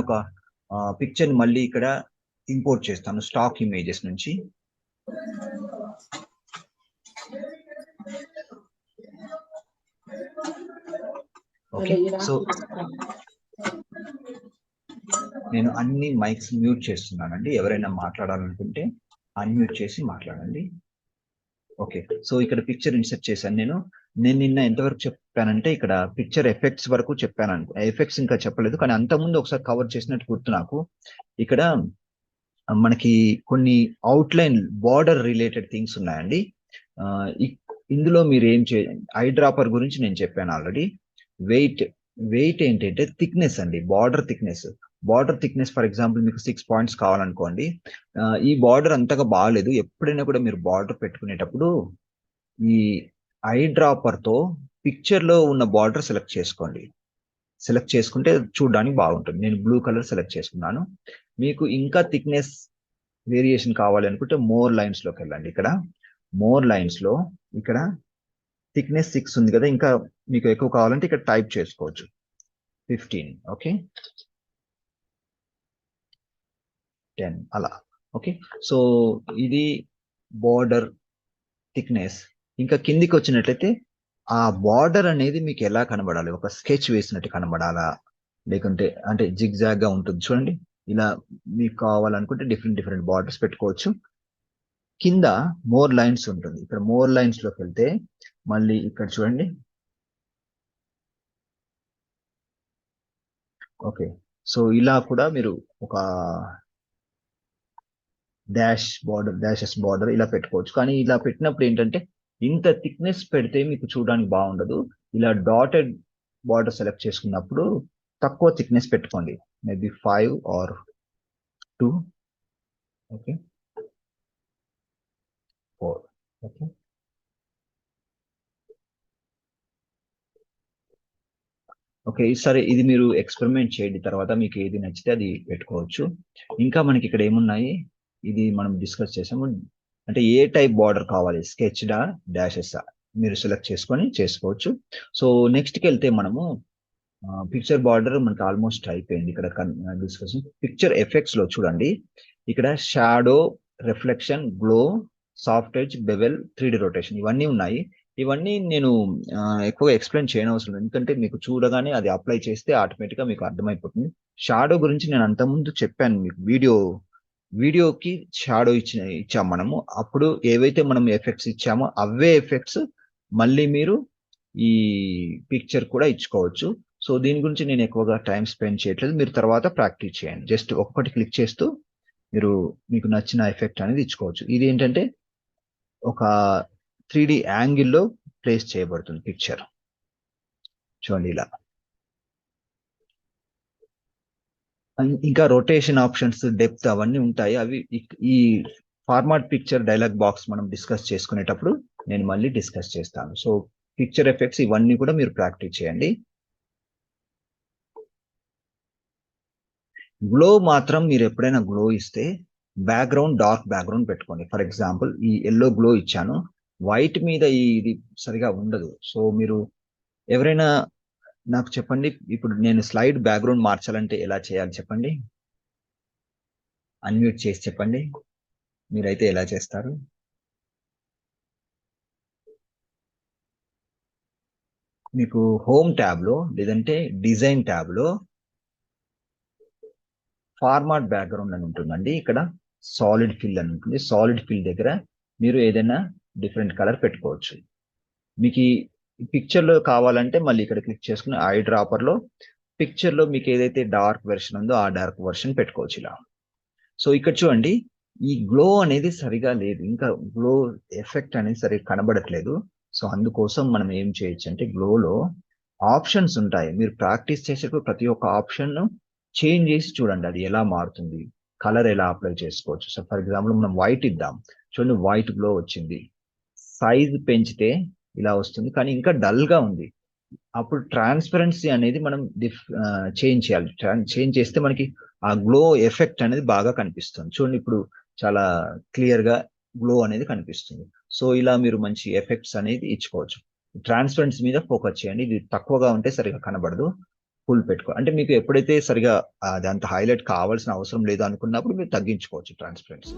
ఒక పిక్చర్ ని మళ్ళీ ఇక్కడ ఇంపోర్ట్ చేస్తాను స్టాక్ ఇమేజెస్ నుంచి. ఓకే, సో నేను అన్ని మైక్స్ మ్యూట్ చేస్తున్నానండి. ఎవరైనా మాట్లాడాలనుకుంటే అన్మ్యూట్ చేసి మాట్లాడండి. ఓకే, సో ఇక్కడ పిక్చర్ ఇన్సర్ట్ చేశాను. నేను నిన్న ఎంతవరకు చెప్పానంటే ఇక్కడ పిక్చర్ ఎఫెక్ట్స్ వరకు చెప్పాను. ఎఫెక్ట్స్ ఇంకా చెప్పలేదు, కానీ అంతకుముందు ఒకసారి కవర్ చేసినట్టు గుర్తు నాకు. ఇక్కడ మనకి కొన్ని అవుట్లైన్ బార్డర్ రిలేటెడ్ థింగ్స్ ఉన్నాయండి. ఇందులో మీరు ఏం ఐ డ్రాపర్ గురించి నేను చెప్పాను ఆల్రెడీ. వెయిట్ ఏంటంటే థిక్నెస్ అండి, బార్డర్ థిక్నెస్. ఫర్ ఎగ్జాంపుల్ మీకు 6 పాయింట్స్ కావాలనుకోండి, ఈ బార్డర్ అంతగా బాగాలేదు. ఎప్పుడైనా కూడా మీరు బార్డర్ పెట్టుకునేటప్పుడు ఈ ఐ డ్రాపర్ తో పిక్చర్ లో ఉన్న బార్డర్ సెలెక్ట్ చేసుకోండి. సెలెక్ట్ చేసుకుంటే చూడడానికి బాగుంటుంది. నేను బ్లూ కలర్ సెలెక్ట్ చేసుకున్నాను. మీకు ఇంకా థిక్నెస్ వేరియేషన్ కావాలి అనుకుంటే మోర్ లైన్స్ లోకి వెళ్ళండి. ఇక్కడ మోర్ లైన్స్ లో ఇక్కడ థిక్నెస్ 6 ఉంది కదా, ఇంకా మీకు ఎక్కువ కావాలంటే ఇక్కడ టైప్ చేసుకోవచ్చు 15. ఓకే, 10 అలా. ఓకే, సో ఇది బార్డర్ థిక్నెస్. ఇంకా కిందికి వచ్చినట్లయితే ఆ బార్డర్ అనేది మీకు ఎలా కనబడాలి, ఒక స్కెచ్ వేసినట్టు కనబడాలా, లేకుంటే అంటే జిగ్జాగ్ గా ఉంటుంది చూడండి. ఇలా మీకు కావాలనుకుంటే డిఫరెంట్ బార్డర్స్ పెట్టుకోవచ్చు. కింద మోర్ లైన్స్ ఉంటుంది. ఇక్కడ మోర్ లైన్స్ లోకి వెళ్తే మళ్ళీ ఇక్కడ చూడండి. ఓకే, సో ఇలా కూడా మీరు ఒక డాషెస్ బార్డర్ ఇలా పెట్టుకోవచ్చు. కానీ ఇలా పెట్టినప్పుడు ఏంటంటే ఇంత థిక్నెస్ పెడితే మీకు చూడడానికి బాగుండదు. ఇలా డాటెడ్ బార్డర్ సెలెక్ట్ చేసుకున్నప్పుడు తక్కువ థిక్నెస్ పెట్టుకోండి, maybe 5 or 2. Okay, 4. Okay, okay, సరే, ఇది మీరు ఎక్స్పెరిమెంట్ చేయండి. తర్వాత మీకు ఏది నచ్చితే అది పెట్టుకోవచ్చు. ఇంకా మనకి ఇక్కడ ఏమున్నాయి, ఇది మనం డిస్కస్ చేసాము. అంటే ఏ టైప్ బార్డర్ కావాలి, స్కెచ్డా డాషెస్ మీరు సెలెక్ట్ చేసుకొని చేసుకోవచ్చు. సో నెక్స్ట్కి వెళ్తే మనము పిక్చర్ బార్డర్ మనకి ఆల్మోస్ట్ అయిపోయింది. ఇక్కడ డిస్కషన్ పిక్చర్ ఎఫెక్ట్స్ లో చూడండి, ఇక్కడ shadow, reflection, glow, soft edge, bevel, 3D rotation ఇవన్నీ ఉన్నాయి. ఇవన్నీ నేను ఎక్కువగా ఎక్స్ప్లెయిన్ చేయని అవసరం లేదు, ఎందుకంటే మీకు చూడగానే అది అప్లై చేస్తే ఆటోమేటిక్ గా మీకు అర్థమైపోతుంది. షాడో గురించి నేను అంతకుముందు చెప్పాను మీకు, వీడియోకి షాడో ఇచ్చాము మనము. అప్పుడు ఏవైతే మనం ఎఫెక్ట్స్ ఇచ్చామో అవే ఎఫెక్ట్స్ మళ్ళీ మీరు ఈ పిక్చర్ కూడా ఇచ్చుకోవచ్చు. సో దీని గురించి నేను ఎక్కువగా టైం స్పెండ్ చేయట్లేదు, మీరు తర్వాత ప్రాక్టీస్ చేయండి. జస్ట్ ఒక్కటి క్లిక్ చేస్తూ మీకు నచ్చిన ఎఫెక్ట్ అనేది ఇచ్చుకోవచ్చు. ఇది ఏంటంటే ఒక 3D యాంగిల్లో ప్లేస్ చేయబడుతుంది పిక్చర్. చూడండి ఇలా. ఇంకా రొటేషన్ ఆప్షన్స్, డెప్త్ అవన్నీ ఉంటాయి. అవి ఈ ఫార్మాట్ పిక్చర్ డైలాగ్ బాక్స్ మనం డిస్కస్ చేసుకునేటప్పుడు నేను మళ్ళీ డిస్కస్ చేస్తాను. సో పిక్చర్ ఎఫెక్ట్స్ ఇవన్నీ కూడా మీరు ప్రాక్టీస్ చేయండి. గ్లో మాత్రం మీరు ఎప్పుడైనా గ్లో ఇస్తే బ్యాక్గ్రౌండ్ డార్క్ బ్యాక్గ్రౌండ్ పెట్టుకోండి. ఫర్ ఎగ్జాంపుల్ ఈ ఎల్లో గ్లో ఇచ్చాను, వైట్ మీద ఇది సరిగా ఉండదు. సో మీరు ఎవరైనా నాకు చెప్పండి, ఇప్పుడు నేను స్లైడ్ బ్యాక్గ్రౌండ్ మార్చాలంటే ఎలా చేయాలి చెప్పండి, అన్మ్యూట్ చేసి చెప్పండి, మీరైతే ఎలా చేస్తారు? మీకు హోమ్ ట్యాబ్ లో లేదంటే డిజైన్ ట్యాబ్ లో ఫార్మాట్ బ్యాక్గ్రౌండ్ అని ఉంటుందండి. ఇక్కడ సాలిడ్ ఫిల్ అని ఉంటుంది. సాలిడ్ ఫిల్ దగ్గర మీరు ఏదైనా డిఫరెంట్ కలర్ పెట్టుకోవచ్చు. మీకు ఈ పిక్చర్ లో కావాలంటే మళ్ళీ ఇక్కడ క్లిక్ చేసుకుని ఐ డ్రాపర్ లో పిక్చర్ లో మీకు ఏదైతే డార్క్ వెర్షన్ ఉందో ఆ డార్క్ వెర్షన్ పెట్టుకోవచ్చు ఇలా. సో ఇక్కడ చూడండి, ఈ గ్లో అనేది సరిగా లేదు, ఇంకా గ్లో ఎఫెక్ట్ అనేది సరిగా కనబడట్లేదు. సో అందుకోసం మనం ఏం చేయొచ్చు అంటే గ్లోలో ఆప్షన్స్ ఉంటాయి. మీరు ప్రాక్టీస్ చేసేటప్పుడు ప్రతి ఒక్క ఆప్షన్ చేంజ్ చేసి చూడండి అది ఎలా మారుతుంది, కలర్ ఎలా అప్లై చేసుకోవచ్చు. సో ఫర్ ఎగ్జాంపుల్ మనం వైట్ ఇద్దాం, చూడండి వైట్ గ్లో వచ్చింది. సైజ్ పెంచితే ఇలా వస్తుంది, కానీ ఇంకా డల్ గా ఉంది. అప్పుడు ట్రాన్స్పరెన్సీ అనేది మనం చేంజ్ చేయాలి. చేంజ్ చేస్తే మనకి ఆ గ్లో ఎఫెక్ట్ అనేది బాగా కనిపిస్తుంది. చూడండి ఇప్పుడు చాలా క్లియర్ గా గ్లో అనేది కనిపిస్తుంది. సో ఇలా మీరు మంచి ఎఫెక్ట్స్ అనేది ఇచ్చుకోవచ్చు. ట్రాన్స్పరెన్సీ మీద ఫోకస్ చేయండి, ఇది తక్కువగా ఉంటే సరిగా కనబడదు. ఫుల్ పెట్టుకో అంటే మీకు ఎప్పుడైతే సరిగా అది అంత హైలైట్ కావాల్సిన అవసరం లేదు అనుకున్నప్పుడు మీరు తగ్గించుకోవచ్చు ట్రాన్స్పరెన్సీ.